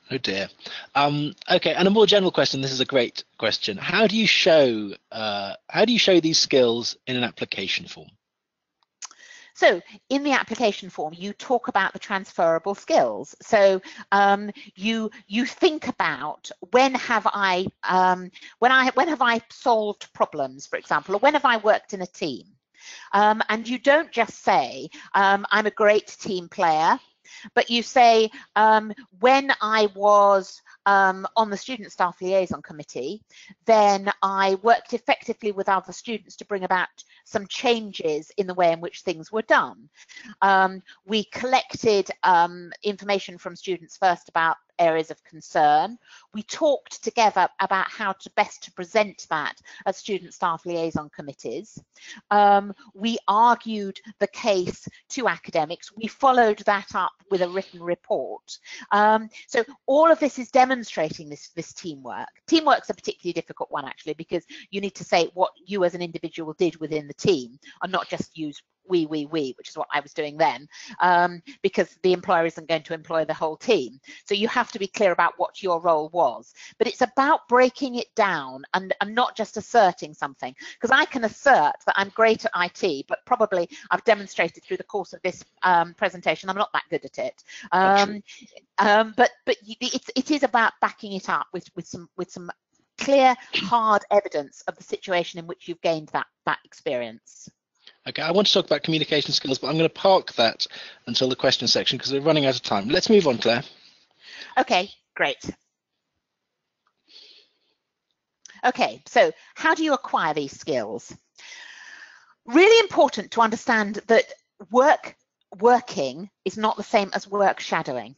Oh dear. Okay, and a more general question. This is a great question. How do you show these skills in an application form? So in the application form, you talk about the transferable skills. So you think about when have I solved problems, for example, or when have I worked in a team? And you don't just say, I'm a great team player, but you say, when I was on the Student Staff Liaison Committee, then I worked effectively with other students to bring about some changes in the way in which things were done. We collected information from students first about areas of concern. We talked together about how to best present that as student staff liaison committees. We argued the case to academics. We followed that up with a written report. So all of this is demonstrating this teamwork. Teamwork's a particularly difficult one, actually, because you need to say what you as an individual did within the team and not just use we, which is what I was doing then, because the employer isn't going to employ the whole team. So you have to be clear about what your role was. But it's about breaking it down and not just asserting something, because I can assert that I'm great at IT, but probably I've demonstrated through the course of this presentation I'm not that good at it. But it is about backing it up with some clear, hard evidence of the situation in which you've gained that experience. Okay, I want to talk about communication skills, but I'm going to park that until the question section because we're running out of time. Let's move on, Claire. Okay, great. Okay, so how do you acquire these skills? Really important to understand that working is not the same as work shadowing.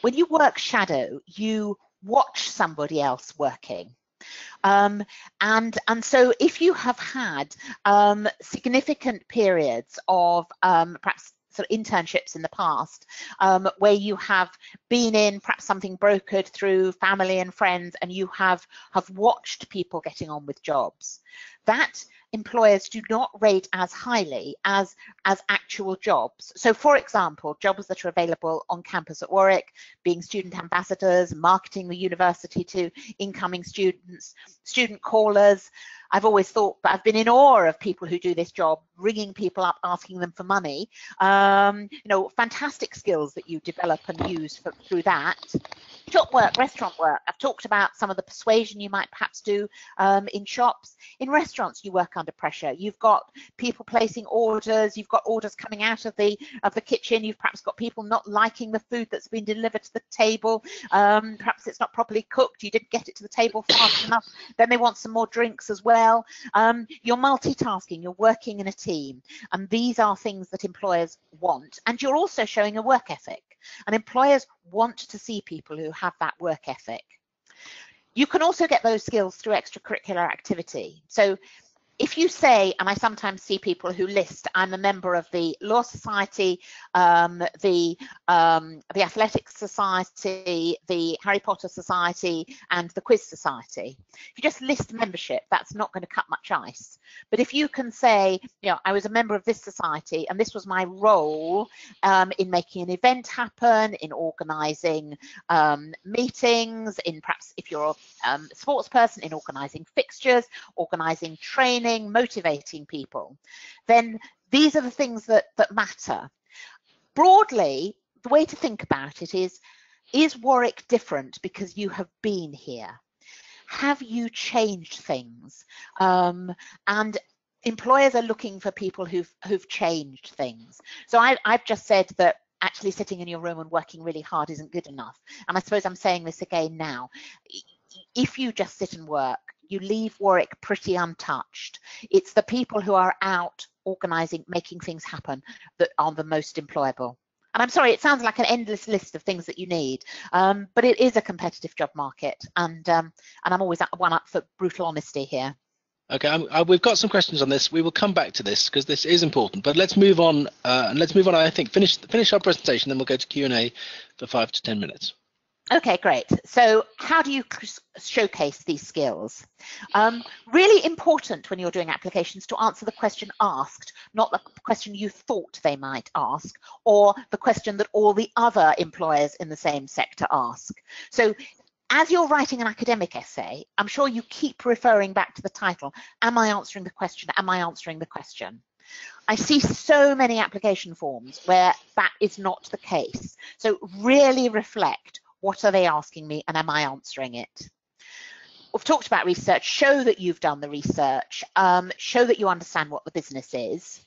When you work shadow, you watch somebody else working. And so if you have had significant periods of perhaps sort of internships in the past where you have been in perhaps something brokered through family and friends and you have watched people getting on with jobs, that employers do not rate as highly as actual jobs. So for example, jobs that are available on campus at Warwick, being student ambassadors, marketing the university to incoming students, student callers. I've always thought that I've been in awe of people who do this job, ringing people up, asking them for money. You know, fantastic skills that you develop and use through that. Shop work, restaurant work. I've talked about some of the persuasion you might perhaps do in shops. In restaurants, you work under pressure. You've got people placing orders. You've got orders coming out of the kitchen. You've perhaps got people not liking the food that's been delivered to the table. Perhaps it's not properly cooked. You didn't get it to the table fast enough. Then they want some more drinks as well. You're multitasking. You're working in a team, and these are things that employers want. And you're also showing a work ethic. And employers want to see people who have that work ethic. You can also get those skills through extracurricular activity. So if you say, and I sometimes see people who list, I'm a member of the Law Society, the Athletics Society, the Harry Potter Society, and the Quiz Society. If you just list membership, that's not going to cut much ice. But if you can say, you know, I was a member of this society, and this was my role in making an event happen, in organising meetings, in perhaps if you're a sports person, in organising fixtures, organising training, motivating people, then these are the things that matter. Broadly, the way to think about it is Warwick different because you have been here? Have you changed things? And employers are looking for people who've changed things. So I've just said that actually sitting in your room and working really hard isn't good enough. And I suppose I'm saying this again now. If you just sit and work, you leave Warwick pretty untouched. It's the people who are out organising, making things happen that are the most employable. And I'm sorry, it sounds like an endless list of things that you need, but it is a competitive job market, and I'm always one up for brutal honesty here. Okay, we've got some questions on this. We will come back to this because this is important. But let's move on, and let's move on. I think finish our presentation, then we'll go to Q&A for 5 to 10 minutes. Okay, great. So how do you showcase these skills? Really important when you're doing applications to answer the question asked, not the question you thought they might ask, or the question that all the other employers in the same sector ask. So as you're writing an academic essay, I'm sure you keep referring back to the title. Am I answering the question? Am I answering the question? I see so many application forms where that is not the case. So really reflect. What are they asking me, and am I answering it? we've talked about research. Show that you've done the research. Show that you understand what the business is.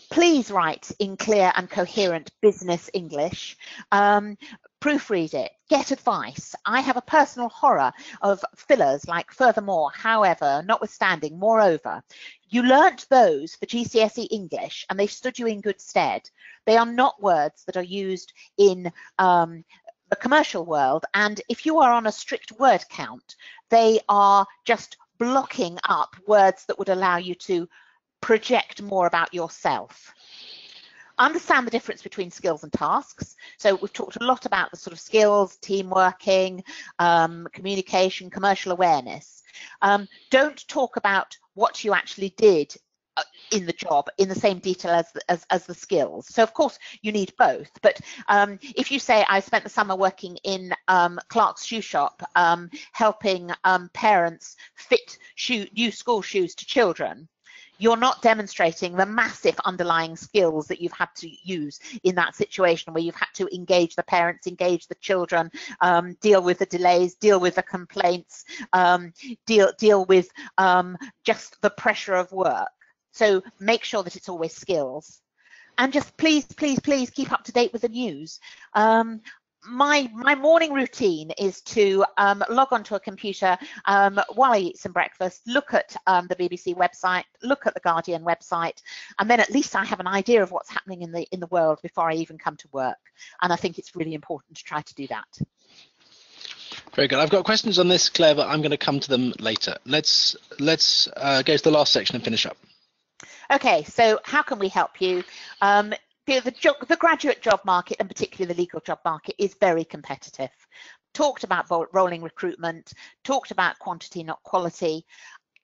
Please write in clear and coherent business English. Proofread it, get advice. I have a personal horror of fillers like furthermore, however, notwithstanding, moreover. You learnt those for GCSE English and they stood you in good stead. They are not words that are used in the commercial world, and if you are on a strict word count, they are just blocking up words that would allow you to project more about yourself. Understand the difference between skills and tasks. So we've talked a lot about the sort of skills, team working, communication, commercial awareness. Don't talk about what you actually did in the job in the same detail as the skills. So of course you need both, but if you say I spent the summer working in Clark's shoe shop helping parents fit new school shoes to children, you're not demonstrating the massive underlying skills that you've had to use in that situation where you've had to engage the parents, engage the children, deal with the delays, deal with the complaints, deal with just the pressure of work. So make sure that it's always skills. And just please, please, please keep up to date with the news. My morning routine is to log onto a computer while I eat some breakfast, look at the BBC website, look at the Guardian website, and then at least I have an idea of what's happening in the world before I even come to work. And I think it's really important to try to do that. Very good. I've got questions on this, Claire, but I'm going to come to them later. Let's go to the last section and finish up. Okay, so how can we help you? The graduate job market, and particularly the legal job market, is very competitive. Talked about rolling recruitment, talked about quantity, not quality.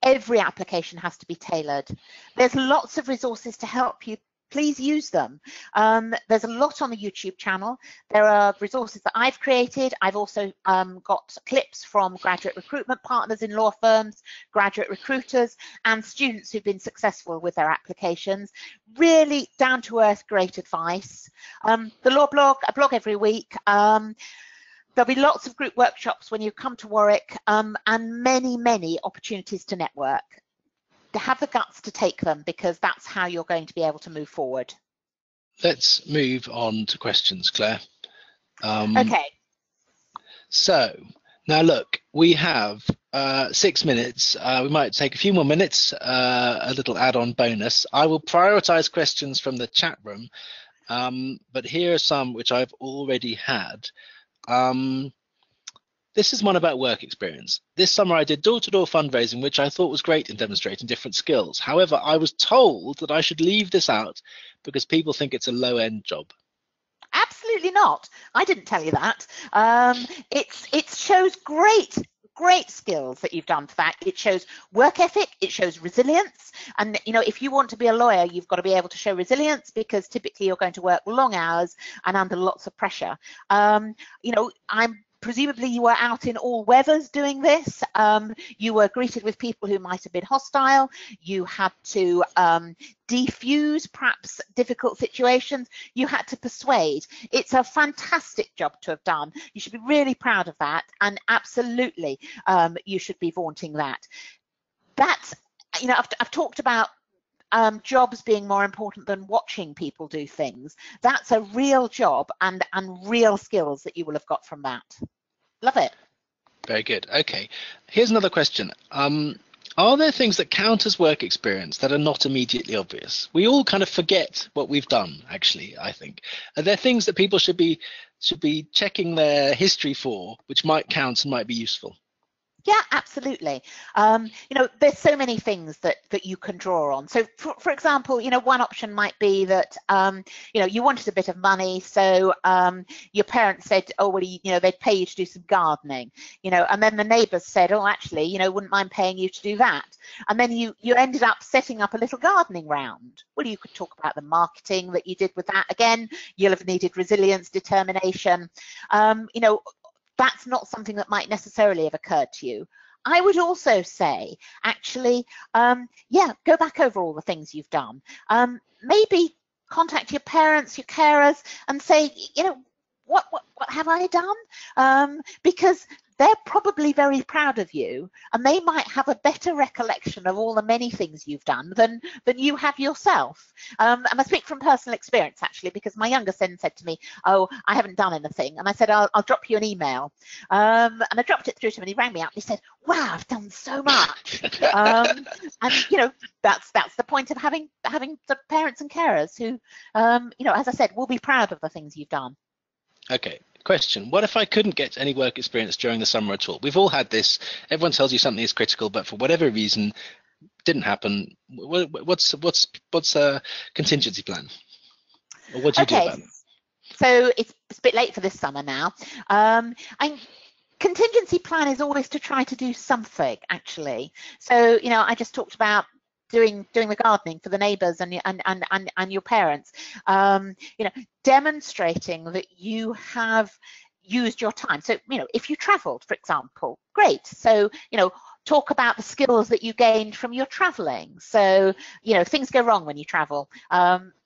Every application has to be tailored. There's lots of resources to help you. Please use them. There's a lot on the YouTube channel. There are resources that I've created. I've also got clips from graduate recruitment partners in law firms, graduate recruiters, and students who've been successful with their applications. Really down-to-earth, great advice. The Law Blog, I blog every week. There'll be lots of group workshops when you come to Warwick, and many, many opportunities to network. To have the guts to take them, because that's how you're going to be able to move forward. Let's move on to questions, Claire. Okay. So now look, we have 6 minutes. We might take a few more minutes, a little add-on bonus. I will prioritize questions from the chat room, but here are some which I've already had. This is one about work experience. This summer I did door-to-door fundraising, which I thought was great in demonstrating different skills. However, I was told that I should leave this out because people think it's a low-end job. Absolutely not. I didn't tell you that. It shows great skills that you've done for that. It shows work ethic, it shows resilience. And you know, if you want to be a lawyer, you've got to be able to show resilience, because typically you're going to work long hours and under lots of pressure. You know, presumably you were out in all weathers doing this. You were greeted with people who might have been hostile. You had to defuse perhaps difficult situations. You had to persuade. It's a fantastic job to have done. You should be really proud of that, and absolutely you should be vaunting that. That's, you know, I've talked about jobs being more important than watching people do things. That's a real job and real skills that you will have got from that. Love it. Very good. Okay, here's another question. Are there things that count as work experience that are not immediately obvious? We all kind of forget what we've done, actually, I think. Are there things that people should be checking their history for, which might count and might be useful? Yeah, absolutely. You know, there's so many things that you can draw on. So, for example, you know, one option might be that, you know, you wanted a bit of money, so your parents said, oh, well, you know, they'd pay you to do some gardening, you know, and then the neighbours said, oh, actually, you know, wouldn't mind paying you to do that. And then you ended up setting up a little gardening round. Well, you could talk about the marketing that you did with that. Again, you'll have needed resilience, determination, you know. That's not something that might necessarily have occurred to you. I would also say, actually, yeah, go back over all the things you've done. Maybe contact your parents, your carers, and say, you know, what have I done? Because they're probably very proud of you, and they might have a better recollection of all the many things you've done than you have yourself. And I speak from personal experience, actually, because my younger son said to me, oh, I haven't done anything. And I said, I'll drop you an email. And I dropped it through to him, and he rang me up and he said, wow, I've done so much. And you know, that's the point of having the parents and carers who, you know, as I said, will be proud of the things you've done. Okay. Question: what if I couldn't get any work experience during the summer at all? We've all had this. Everyone tells you something is critical, but for whatever reason, didn't happen. What's a contingency plan? Or what do you do about it? So it's a bit late for this summer now. And contingency plan is always to try to do something, actually. So, you know, I just talked about doing the gardening for the neighbours and your parents. You know, demonstrating that you have used your time. So, you know, if you travelled, for example, great. So, you know, talk about the skills that you gained from your travelling. So, you know, things go wrong when you travel.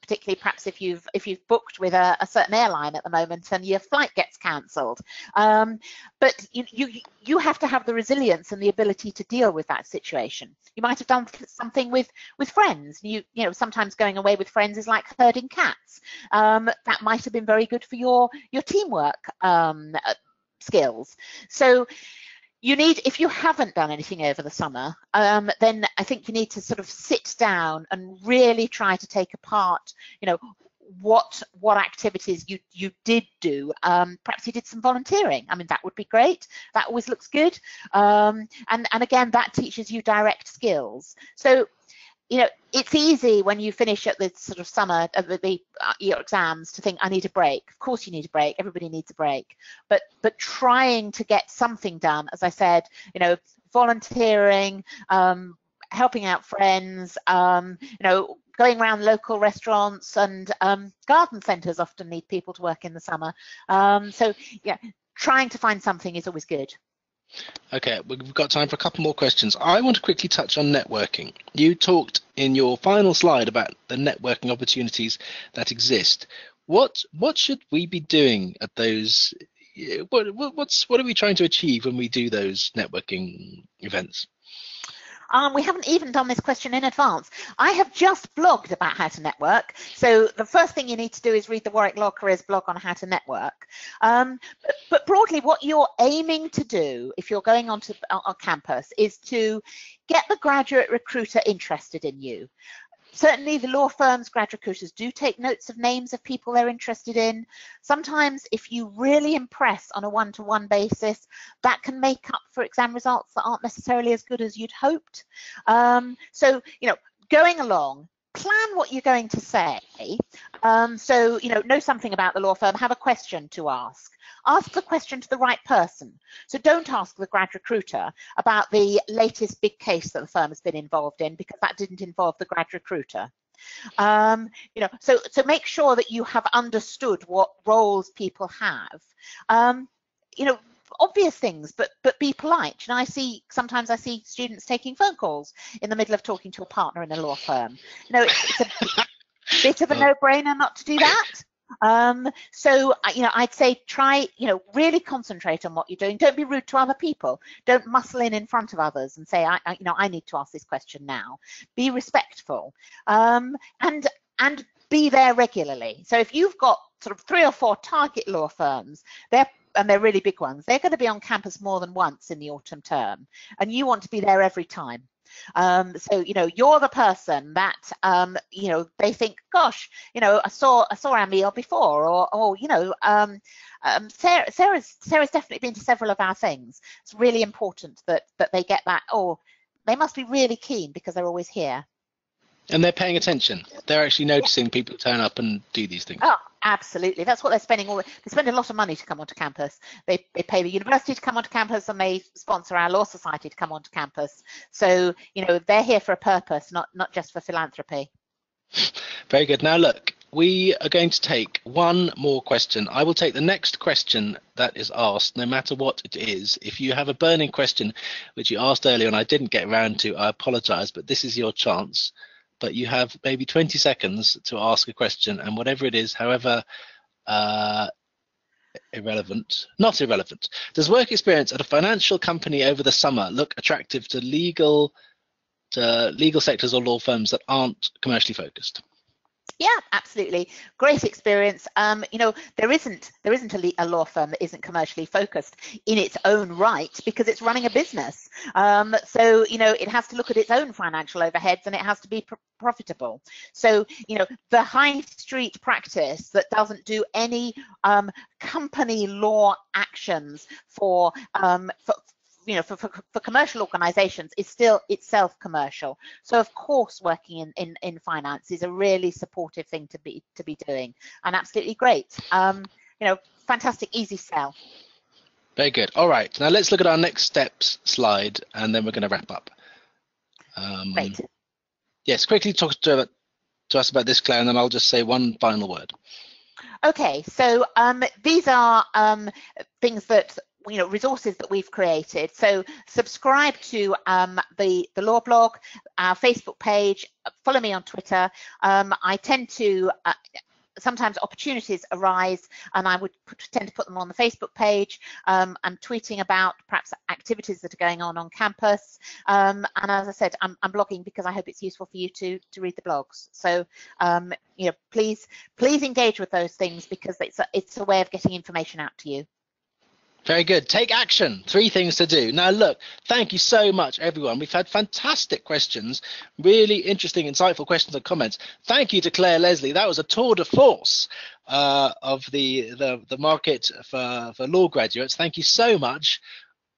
Particularly perhaps if you've booked with a certain airline at the moment and your flight gets cancelled. But you have to have the resilience and the ability to deal with that situation. You might have done something with friends. You know, sometimes going away with friends is like herding cats. That might have been very good for your teamwork skills. So you need, if you haven't done anything over the summer, then I think you need to sort of sit down and really try to take apart, you know, what activities you did do. Perhaps you did some volunteering. I mean, that would be great. That always looks good. And again, that teaches you direct skills. So, you know, it's easy when you finish at the sort of summer of your exams to think, I need a break. Of course you need a break. Everybody needs a break. But trying to get something done, as I said, you know, volunteering, helping out friends, you know, going around local restaurants and garden centres often need people to work in the summer. So, yeah, trying to find something is always good. Okay, we've got time for a couple more questions. I want to quickly touch on networking. You talked in your final slide about the networking opportunities that exist. What should we be doing at those? What are we trying to achieve when we do those networking events? We haven't even done this question in advance. I have just blogged about how to network. So the first thing you need to do is read the Warwick Law Careers blog on how to network. But broadly, what you're aiming to do if you're going on campus is to get the graduate recruiter interested in you. Certainly the law firms, graduate recruiters do take notes of names of people they're interested in. Sometimes if you really impress on a one-to-one basis, that can make up for exam results that aren't necessarily as good as you'd hoped. So, you know, going along, plan what you're going to say. So, you know something about the law firm, have a question to ask. Ask the question to the right person. So don't ask the grad recruiter about the latest big case that the firm has been involved in, because that didn't involve the grad recruiter. You know, so make sure that you have understood what roles people have. You know, obvious things, but be polite. And sometimes I see students taking phone calls in the middle of talking to a partner in a law firm. You know, it's a bit of a no-brainer not to do that. So, you know, I'd say try, you know, really concentrate on what you're doing. Don't be rude to other people. Don't muscle in front of others and say, you know, I need to ask this question now. Be respectful, and be there regularly. So if you've got sort of 3 or 4 target law firms, they're really big ones, they're going to be on campus more than once in the autumn term, and you want to be there every time. So, you know, you're the person that, you know, they think, gosh, you know, I saw Emil before, or you know, Sarah's definitely been to several of our things. It's really important that they get that. Oh, they must be really keen because they're always here. And they're paying attention. They're actually noticing people turn up and do these things. Oh, absolutely. That's what they're spending. They spend a lot of money to come onto campus. They pay the university to come onto campus, and they sponsor our law society to come onto campus. So, you know, they're here for a purpose, not just for philanthropy. Very good. Now, look, we are going to take one more question. I will take the next question that is asked, no matter what it is. If you have a burning question which you asked earlier and I didn't get around to, I apologize, but this is your chance. But you have maybe 20 seconds to ask a question, and whatever it is, however Irrelevant. Not irrelevant. Does work experience at a financial company over the summer look attractive to legal sectors or law firms that aren't commercially focused? Yeah, absolutely. Great experience. You know, there isn't a law firm that isn't commercially focused in its own right because it's running a business. So, you know, it has to look at its own financial overheads and it has to be profitable. So, you know, the high street practice that doesn't do any company law actions for commercial organizations is still itself commercial. So of course working in finance is a really supportive thing to be doing, and absolutely great. You know, fantastic, easy sell. Very good. All right, now let's look at our next steps slide and then we're going to wrap up. Great. Yes, quickly talk to us about this, Claire, and then I'll just say one final word. Okay, so these are things that, you know, resources that we've created. So subscribe to the law blog, our Facebook page, follow me on Twitter. I tend to sometimes opportunities arise and I would tend to put them on the Facebook page. I'm tweeting about perhaps activities that are going on campus. And as I said, I'm blogging because I hope it's useful for you to read the blogs. So, you know, please engage with those things because it's a way of getting information out to you. Very good. Take action. 3 things to do. Now, look, thank you so much, everyone. We've had fantastic questions, really interesting, insightful questions and comments. Thank you to Claire Leslie. That was a tour de force of the market for law graduates. Thank you so much.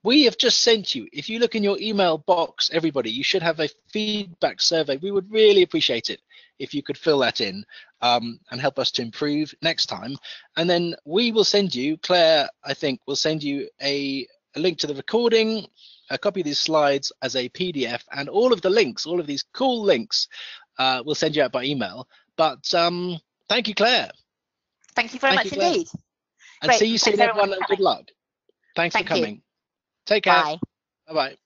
We have just sent you, if you look in your email box, everybody, you should have a feedback survey. We would really appreciate it if you could fill that in and help us to improve next time. And then we will send you, Claire, I think, will send you a link to the recording, a copy of these slides as a PDF, and all of the links, all of these cool links, we'll send you out by email. But thank you, Claire. Thank you very much indeed. And see you soon, everyone, and good luck. Thanks for coming. Take care. Bye. Bye-bye.